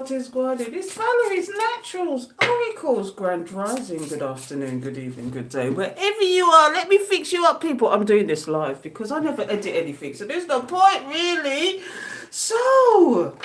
What is going on? It's Valerie's Naturals Oracles. Grand Rising. Good afternoon, good evening, good day. Wherever you are, let me fix you up, people. I'm doing this live because I never edit anything, so there's no point, really. So,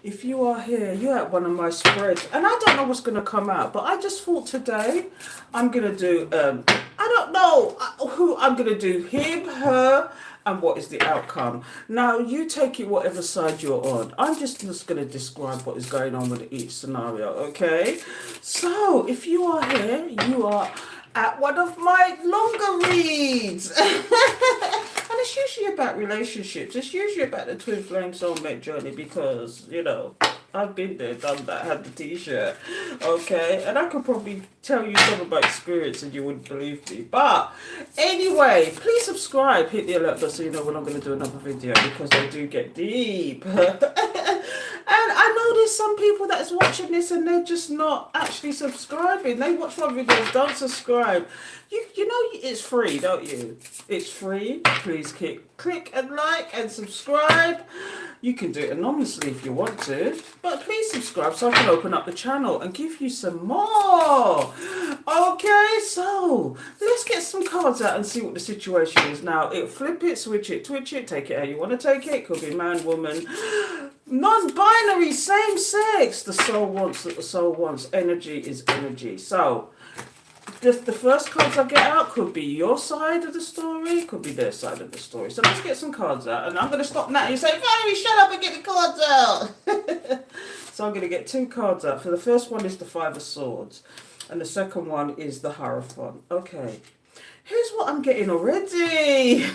if you are here, you're at one of my spreads, and I don't know what's going to come out, but I just thought today I'm going to do, I don't know who I'm going to do, him, her, and what is the outcome. Now, you take it whatever side you're on. I'm just going to describe what is going on with each scenario, okay? So, if you are here, you are at one of my longer reads. And it's usually about relationships. It's usually about the twin flame soulmate journey because, I've been there, done that, had the t-shirt, okay? And I could probably tell you some of my experience and you wouldn't believe me. But anyway, please subscribe, hit the alert bell so you know when I'm going to do another video because they do get deep. And I know there's some people that's watching this and they're just not actually subscribing. They watch my videos, don't subscribe. You know it's free, don't you? It's free. Please click and like and subscribe. You can do it anonymously if you want to, but please subscribe so I can open up the channel and give you some more. Okay, so let's get some cards out and see what the situation is now. Flip it, switch it, twitch it, take it how you want to take it. Could be man, woman, non-binary, same sex. The soul wants what the soul wants. Energy is energy. So the first cards I get out could be your side of the story, could be their side of the story. So let's get some cards out. And I'm going to stop now and say, Valerie, shut up and get the cards out. So I'm going to get two cards out. So the first one is the Five of Swords. And the second one is the Hierophant. Okay. Here's what I'm getting already.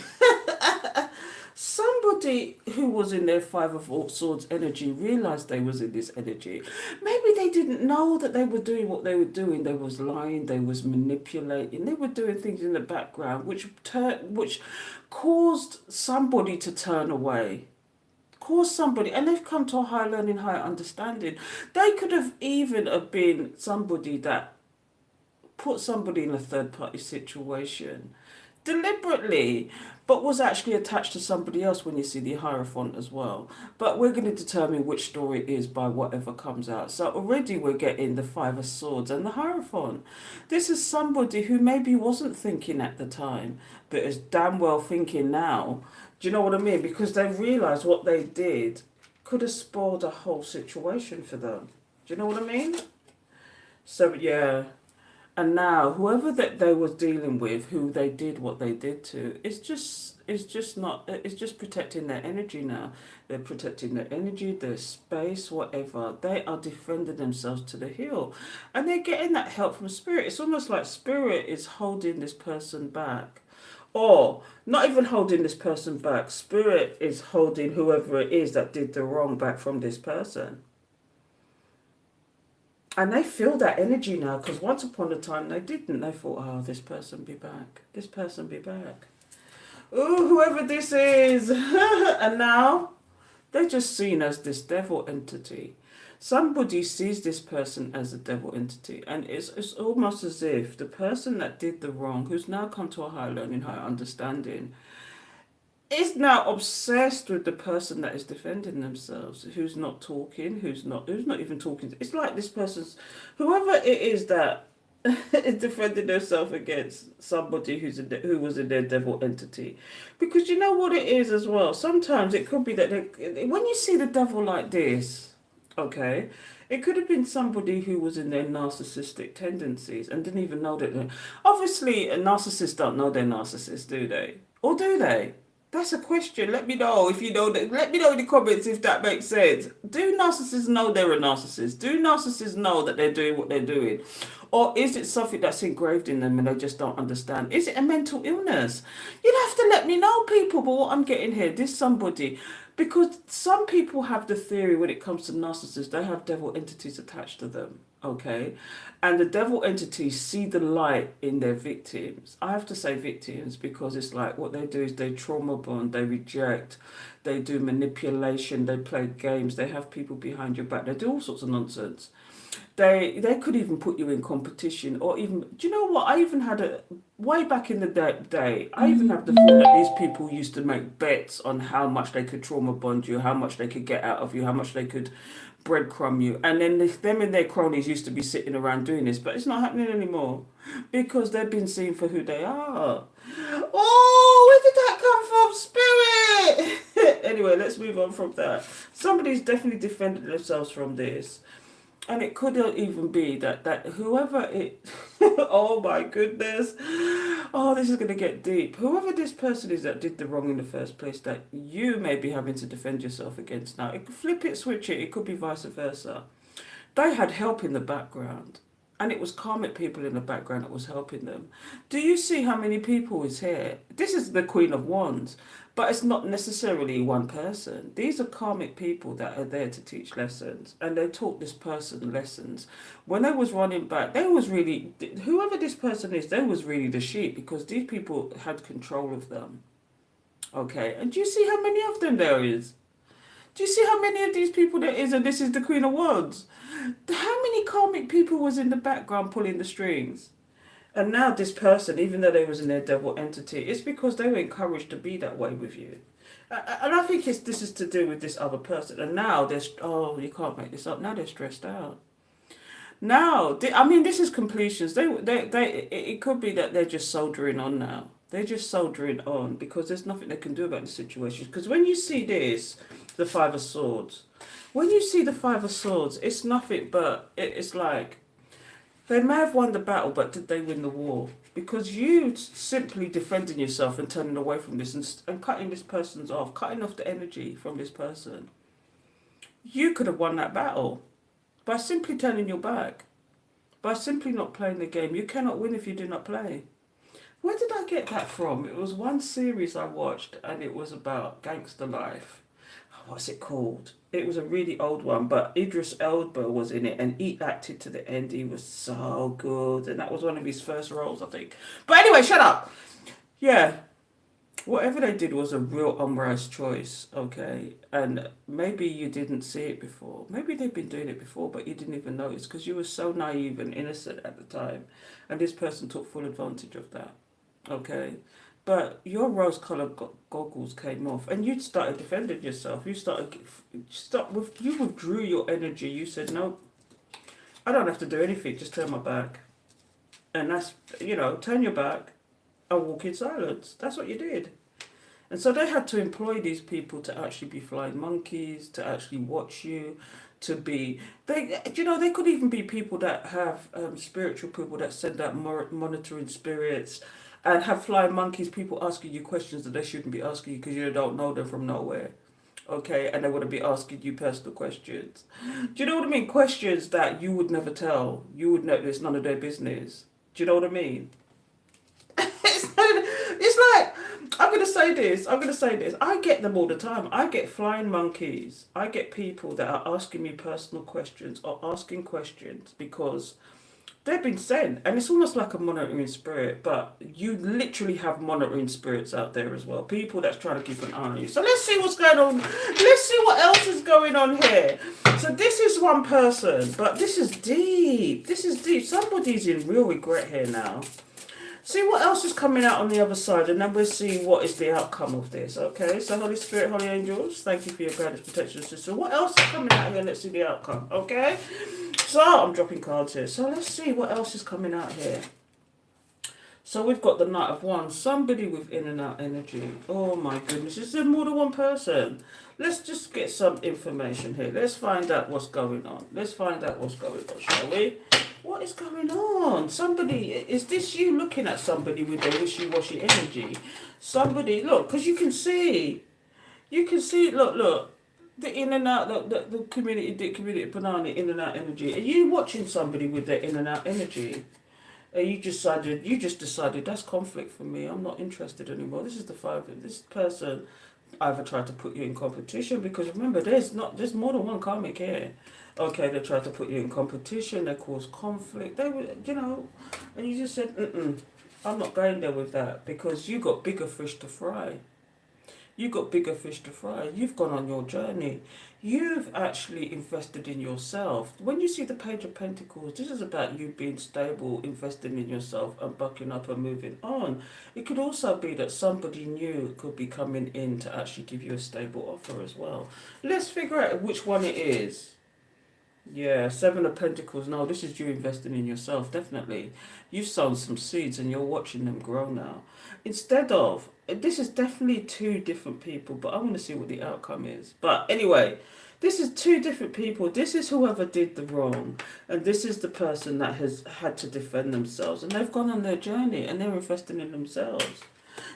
Somebody who was in their Five of Swords energy realized they was in this energy. Maybe they didn't know that they were doing what they were doing. They was lying, they was manipulating, they were doing things in the background which caused somebody to turn away. Caused somebody, and they've come to a higher learning, higher understanding. They could have even have been somebody that put somebody in a third party situation deliberately, but was actually attached to somebody else when you see the Hierophant as well. But we're going to determine which story it is by whatever comes out. So already we're getting the Five of Swords and the Hierophant. This is somebody who maybe wasn't thinking at the time, but is damn well thinking now. Do you know what I mean? Because they realised what they did could have spoiled a whole situation for them. Do you know what I mean? So, yeah. And now, whoever that they was dealing with, who they did what they did to, it's just protecting their energy now. They're protecting their energy, their space, whatever. They are defending themselves to the hill. And they're getting that help from spirit. It's almost like spirit is holding this person back. Or not even holding this person back. Spirit is holding whoever it is that did the wrong back from this person. And they feel that energy now, because once upon a time they didn't. They thought, oh, this person be back. This person be back. Ooh, whoever this is. And now they're just seen as this devil entity. Somebody sees this person as a devil entity. And it's almost as if the person that did the wrong, who's now come to a higher learning, higher understanding, is now obsessed with the person that is defending themselves, who's not talking, who's not even talking. It's like this person's, whoever it is that is defending themselves against somebody who was in their devil entity. Because you know what it is as well. Sometimes it could be that when you see the devil like this, okay, it could have been somebody who was in their narcissistic tendencies and didn't even know that. Obviously, narcissists don't know they're narcissists, do they? Or do they? That's a question. Let me know if you know that. Let me know in the comments if that makes sense. Do narcissists know they're a narcissist? Do narcissists know that they're doing what they're doing? Or is it something that's engraved in them and they just don't understand? Is it a mental illness? You'd have to let me know, people. But what I'm getting here, this somebody, because some people have the theory when it comes to narcissists, they have devil entities attached to them. Okay, and the devil entities see the light in their victims. I have to say victims because it's like what they do is they trauma bond, they reject, they do manipulation, they play games, they have people behind your back, they do all sorts of nonsense. They could even put you in competition, or even, do you know what? I even had way back in the day, I even have the thought that these people used to make bets on how much they could trauma bond you, how much they could get out of you, how much they could breadcrumb you. And then them and their cronies used to be sitting around doing this, but it's not happening anymore because they've been seen for who they are. Oh, where did that come from, spirit? Anyway, let's move on from that. Somebody's definitely defended themselves from this. And it could even be that whoever it... oh my goodness. Oh, this is going to get deep. Whoever this person is that did the wrong in the first place, that you may be having to defend yourself against now. It could flip it, switch it. It could be vice versa. They had help in the background. And it was karmic people in the background that was helping them. Do you see how many people is here? This is the Queen of Wands. But it's not necessarily one person. These are karmic people that are there to teach lessons. And they taught this person lessons. When they was running back, they was really... whoever this person is, they was really the sheep. Because these people had control of them. Okay? And do you see how many of them there is? Do you see how many of these people there is? And this is the Queen of Wands. How many karmic people was in the background pulling the strings? And now this person, even though they was in their devil entity, it's because they were encouraged to be that way with you. And I think this is to do with this other person. And now they're, oh, you can't make this up. Now they're stressed out. Now, I mean, this is completions. It could be that they're just soldering on now. They're just soldering on because there's nothing they can do about the situation. Because when you see this, the Five of Swords, when you see the Five of Swords, it's nothing but, it's like, they may have won the battle, but did they win the war? Because you simply defending yourself and turning away from this and cutting this person's off, cutting off the energy from this person. You could have won that battle by simply turning your back, by simply not playing the game. You cannot win if you do not play. Where did I get that from? It was one series I watched and it was about gangster life. What's it called? It was a really old one, but Idris Elba was in it and he acted to the end. He was so good. And that was one of his first roles, I think. But anyway, shut up. Yeah. Whatever they did was a real unwise choice, okay? And maybe you didn't see it before. Maybe they've been doing it before, but you didn't even notice because you were so naive and innocent at the time. And this person took full advantage of that, okay? But your rose-coloured goggles came off, and you started defending yourself. You you withdrew your energy. You said, "No, I don't have to do anything. Just turn my back." And that's, turn your back and walk in silence. That's what you did. And so they had to employ these people to actually be flying monkeys, to actually watch you, to be... They could even be people that have spiritual people that send out monitoring spirits, and have flying monkeys, people asking you questions that they shouldn't be asking you because you don't know them from nowhere. Okay, and they wouldn't be asking you personal questions. Do you know what I mean? Questions that you would never tell. You would know it's none of their business. Do you know what I mean? It's like, I'm going to say this. I get them all the time. I get flying monkeys. I get people that are asking me personal questions or asking questions because they've been sent, and it's almost like a monitoring spirit, but you literally have monitoring spirits out there as well. People that's trying to keep an eye on you. So let's see what's going on. Let's see what else is going on here. So this is one person, but this is deep. This is deep. Somebody's in real regret here now. See what else is coming out on the other side, and then we'll see what is the outcome of this, okay? So Holy Spirit, Holy Angels, thank you for your guidance, protection, system. What else is coming out here? Let's see the outcome, okay? So, I'm dropping cards here. So, let's see what else is coming out here. So, we've got the Knight of Wands. Somebody with in and out energy. Oh, my goodness. Is there more than one person? Let's just get some information here. Let's find out what's going on. Shall we? What is going on? Somebody, is this you looking at somebody with their wishy-washy energy? Somebody, look, because you can see, look. The in and out, the community banana in and out energy. Are you watching somebody with their in and out energy? You just decided that's conflict for me. I'm not interested anymore. This is the five. This person either tried to put you in competition because remember, there's more than one karmic here. Okay, they tried to put you in competition. They caused conflict. They were, and you just said, I'm not going there with that because you got bigger fish to fry. You've got bigger fish to fry. You've gone on your journey. You've actually invested in yourself. When you see the Page of Pentacles, this is about you being stable, investing in yourself and bucking up and moving on. It could also be that somebody new could be coming in to actually give you a stable offer as well. Let's figure out which one it is. Yeah, Seven of Pentacles. No, this is you investing in yourself, definitely. You've sown some seeds and you're watching them grow now. Instead of, this is definitely two different people, but I want to see what the outcome is. But anyway, this is two different people. This is whoever did the wrong, and this is the person that has had to defend themselves, and they've gone on their journey and they're investing in themselves.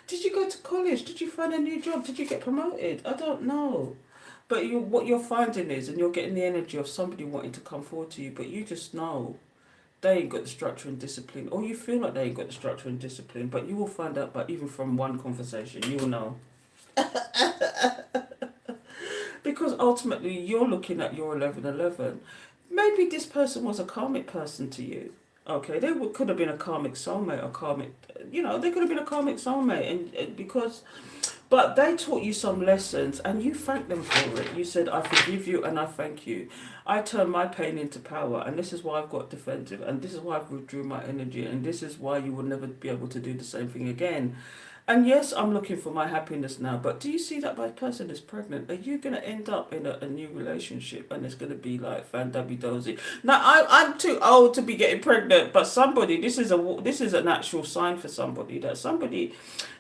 Did you go to college? Did you find a new job? Did you get promoted? I don't know. But what you're finding is, and you're getting the energy of somebody wanting to come forward to you, but you just know they ain't got the structure and discipline, or you feel like they ain't got the structure and discipline, but you will find out, but even from one conversation, you will know. Because ultimately, you're looking at your 1111. Maybe this person was a karmic person to you. Okay, they could have been a karmic soulmate or karmic, they could have been a karmic soulmate, and because but they taught you some lessons and you thanked them for it. You said, I forgive you and I thank you. I turn my pain into power, and this is why I've got defensive, and this is why I've withdrew my energy, and this is why you will never be able to do the same thing again. And yes, I'm looking for my happiness now, but do you see that my person is pregnant? Are you going to end up in a new relationship and it's going to be like fan-dabby dozy? Now, I'm too old to be getting pregnant, but somebody, this is an actual sign for somebody, that somebody,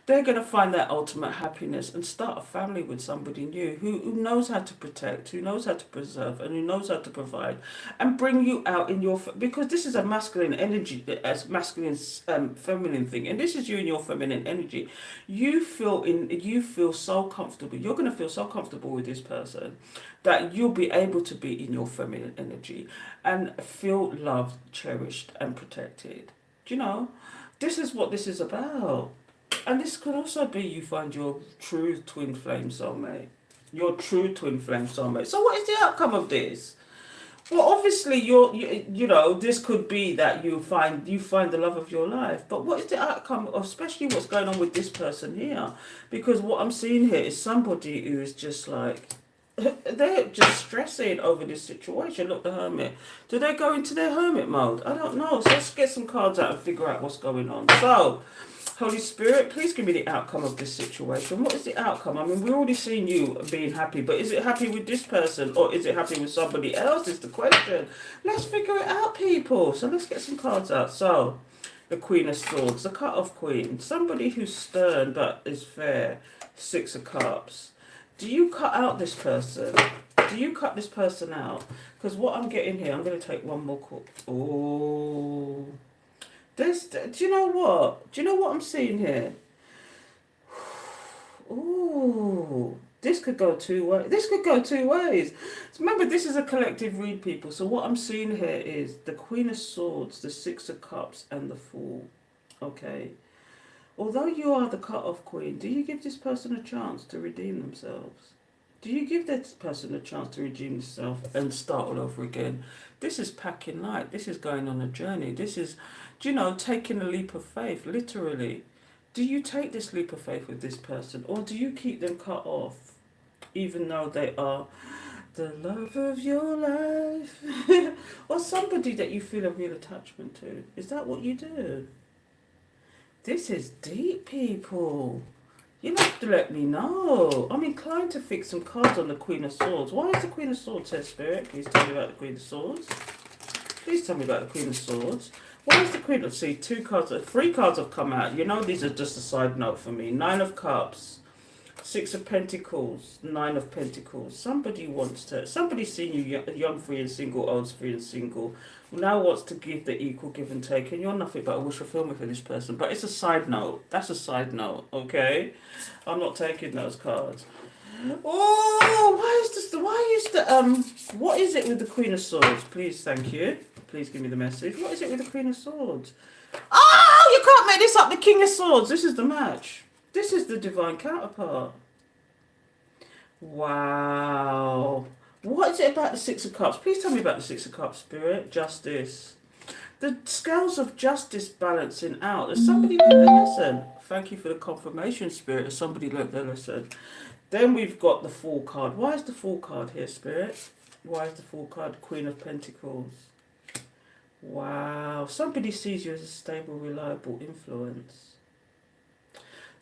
they're going to find their ultimate happiness and start a family with somebody new who knows how to protect, who knows how to preserve, and who knows how to provide and bring you out in your, because this is a masculine energy, as masculine feminine thing, and this is you in your feminine energy. You feel so comfortable, you're going to feel so comfortable with this person that you'll be able to be in your feminine energy and feel loved, cherished and protected. Do you know, this is what this is about. And this could also be you find your true twin flame soulmate. Your true twin flame soulmate. So what is the outcome of this? Well, obviously, this could be that you find the love of your life. But what is the outcome, especially what's going on with this person here? Because what I'm seeing here is somebody who is just like, they're just stressing over this situation. Look, the Hermit. Do they go into their hermit mode? I don't know. So let's get some cards out and figure out what's going on. So, Holy Spirit, please give me the outcome of this situation. What is the outcome? I mean, we've already seen you being happy, but is it happy with this person or is it happy with somebody else is the question. Let's figure it out, people. So let's get some cards out. So, the Queen of Swords, the cut-off Queen, somebody who's stern but is fair, Six of Cups. Do you cut out this person? Do you cut this person out? Because what I'm getting here, I'm going to take one more call. Oh... do you know what? Do you know what I'm seeing here? Ooh, this could go two ways. This could go two ways. Remember, this is a collective read, people. So what I'm seeing here is the Queen of Swords, the Six of Cups, and the Fool. Okay. Although you are the cut-off Queen, do you give this person a chance to redeem themselves? Do you give this person a chance to redeem themselves and start all over again? This is packing light. This is going on a journey. This is, taking a leap of faith, literally. Do you take this leap of faith with this person, or do you keep them cut off, even though they are the love of your life? Or somebody that you feel a real attachment to? Is that what you do? This is deep, people. You'll have to let me know. I'm inclined to fix some cards on the Queen of Swords. Why is the Queen of Swords here, Spirit? Please tell me about the Queen of Swords. Please tell me about the Queen of Swords. Why is the Queen of... See, three cards have come out. These are just a side note for me. Nine of Cups. Six of Pentacles. Nine of Pentacles. Somebody's seen you young, free and single, old, free and single. Now wants to give the equal give and take, and you're nothing but a wish fulfillment for this person. But it's a side note. That's a side note, okay? I'm not taking those cards. Oh, what is it with the Queen of Swords? Please, thank you. Please give me the message. What is it with the Queen of Swords? Oh, you can't make this up. The King of Swords. This is the match. This is the divine counterpart. Wow. What is it about the Six of Cups? Please tell me about the Six of Cups, Spirit. Justice. The scales of justice balancing out. Has somebody learned their lesson? Thank you for the confirmation, Spirit. Has somebody learned their lesson? Then we've got the Fool card. Why is the Fool card here, Spirit? Why is the Fool card Queen of Pentacles? Wow. Somebody sees you as a stable, reliable influence.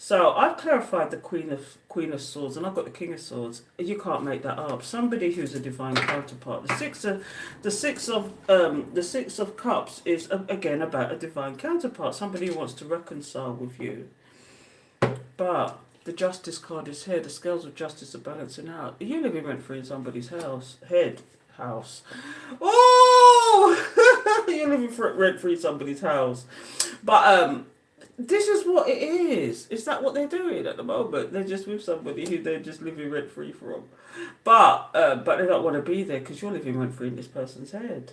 So I've clarified the Queen of Swords, and I've got the King of Swords. You can't make that up. Somebody who's a divine counterpart. The Six of Cups is again about a divine counterpart. Somebody who wants to reconcile with you. But the Justice card is here. The scales of justice are balancing out. You're living rent free in somebody's house. Oh, you're living rent free in somebody's house. But this is what it is. Is that what they're doing at the moment? They're just with somebody who they're just living rent free from. But they don't want to be there because you're living rent free in this person's head.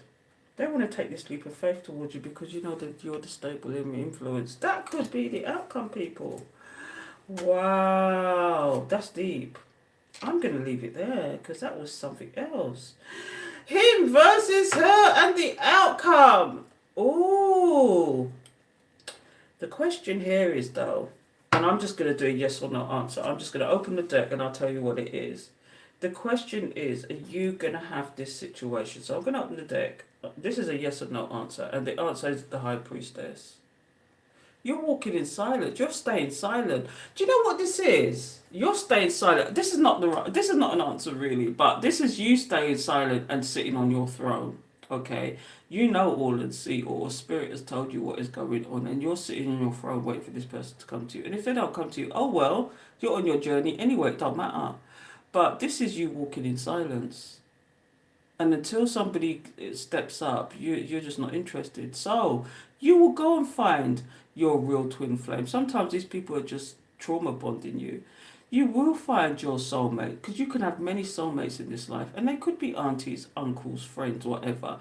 They want to take this leap of faith towards you because you know that you're the stable influence. That could be the outcome, people. Wow, that's deep. I'm going to leave it there because that was something else. Him versus her and the outcome. Ooh. The question here is, though, and I'm just going to do a yes or no answer. I'm just going to open the deck and I'll tell you what it is. The question is, are you going to have this situation? So I'm going to open the deck. This is a yes or no answer. And the answer is the High Priestess. You're walking in silence. You're staying silent. Do you know what this is? You're staying silent. This is not an answer really, but this is you staying silent and sitting on your throne. Okay, you know all and see all. Spirit has told you what is going on, and you're sitting on your throne waiting for this person to come to you. And if they don't come to you, oh well, you're on your journey anyway. It don't matter. But this is you walking in silence, and until somebody steps up, you're just not interested. So you will go and find your real twin flame. Sometimes these people are just trauma bonding you. You will find your soulmate, because you can have many soulmates in this life, and they could be aunties, uncles, friends, whatever.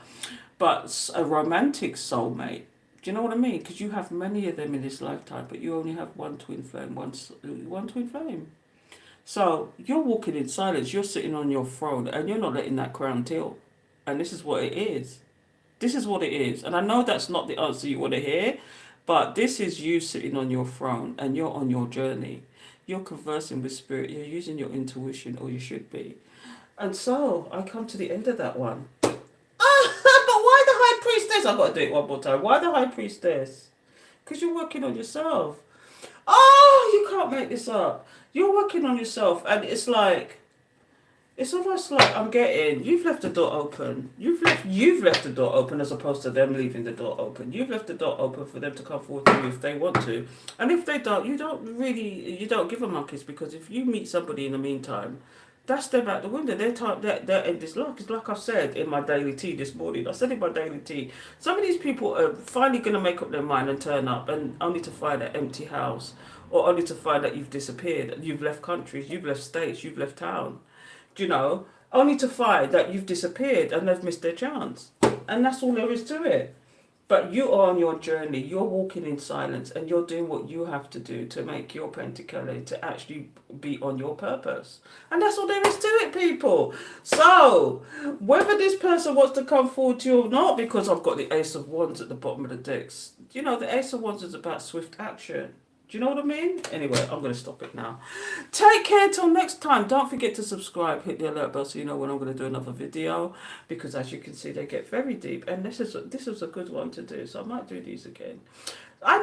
But a romantic soulmate, do you know what I mean? Because you have many of them in this lifetime, but you only have one twin flame, one twin flame. So you're walking in silence, you're sitting on your throne, and you're not letting that crown tilt. And this is what it is. This is what it is. And I know that's not the answer you want to hear, but this is you sitting on your throne, and you're on your journey. You're conversing with spirit. You're using your intuition, or you should be. And so I come to the end of that one. But why the High Priestess? I've got to do it one more time. Why the High Priestess? Because you're working on yourself. Oh, you can't make this up. You're working on yourself, and it's almost like you've left the door open. You've left the door open as opposed to them leaving the door open. You've left the door open for them to come forward to you if they want to. And if they don't, you don't give a monkeys, because if you meet somebody in the meantime, that's them out the window. Their end is locked. It's like I said in my daily tea this morning. I said in my daily tea, some of these people are finally going to make up their mind and turn up, and only to find an empty house, or only to find that you've disappeared. You've left countries, you've left states, you've left town. You know, only to find that you've disappeared and they've missed their chance. And that's all there is to it. But you are on your journey, you're walking in silence, and you're doing what you have to do to make your pentacles to actually be on your purpose. And that's all there is to it, people. So, whether this person wants to come forward to you or not, because I've got the Ace of Wands at the bottom of the decks, you know, the Ace of Wands is about swift action. Do you know what I mean? Anyway, I'm going to stop it now. Take care till next time. Don't forget to subscribe. Hit the alert bell so you know when I'm going to do another video. Because as you can see, they get very deep. And this is a good one to do. So I might do these again. I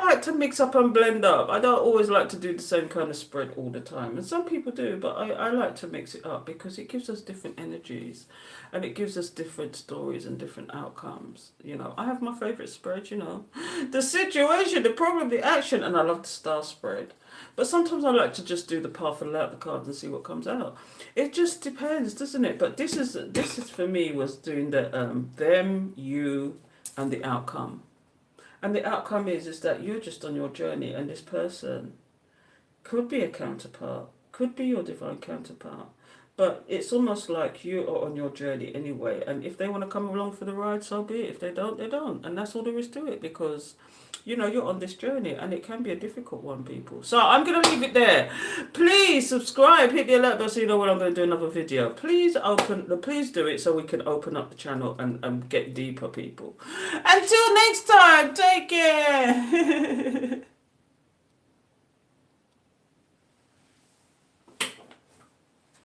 like to mix up and blend up. I don't always like to do the same kind of spread all the time. And some people do. But I like to mix it up because it gives us different energies. And it gives us different stories and different outcomes. You know, I have my favourite spread, you know. The situation, the problem, the action. And I love the star spread. But sometimes I like to just do the path and lay out the cards and see what comes out. It just depends, doesn't it? But this is for me was doing the them, you, and the outcome. And the outcome is that you're just on your journey, and this person could be a counterpart, could be your divine counterpart. But it's almost like you are on your journey anyway. And if they want to come along for the ride, so be it. If they don't, they don't. And that's all there is to it, because, you know, you're on this journey and it can be a difficult one, people. So I'm going to leave it there. Please subscribe, hit the alert bell so you know when I'm going to do another video. Please do it so we can open up the channel and get deeper, people. Until next time, take care.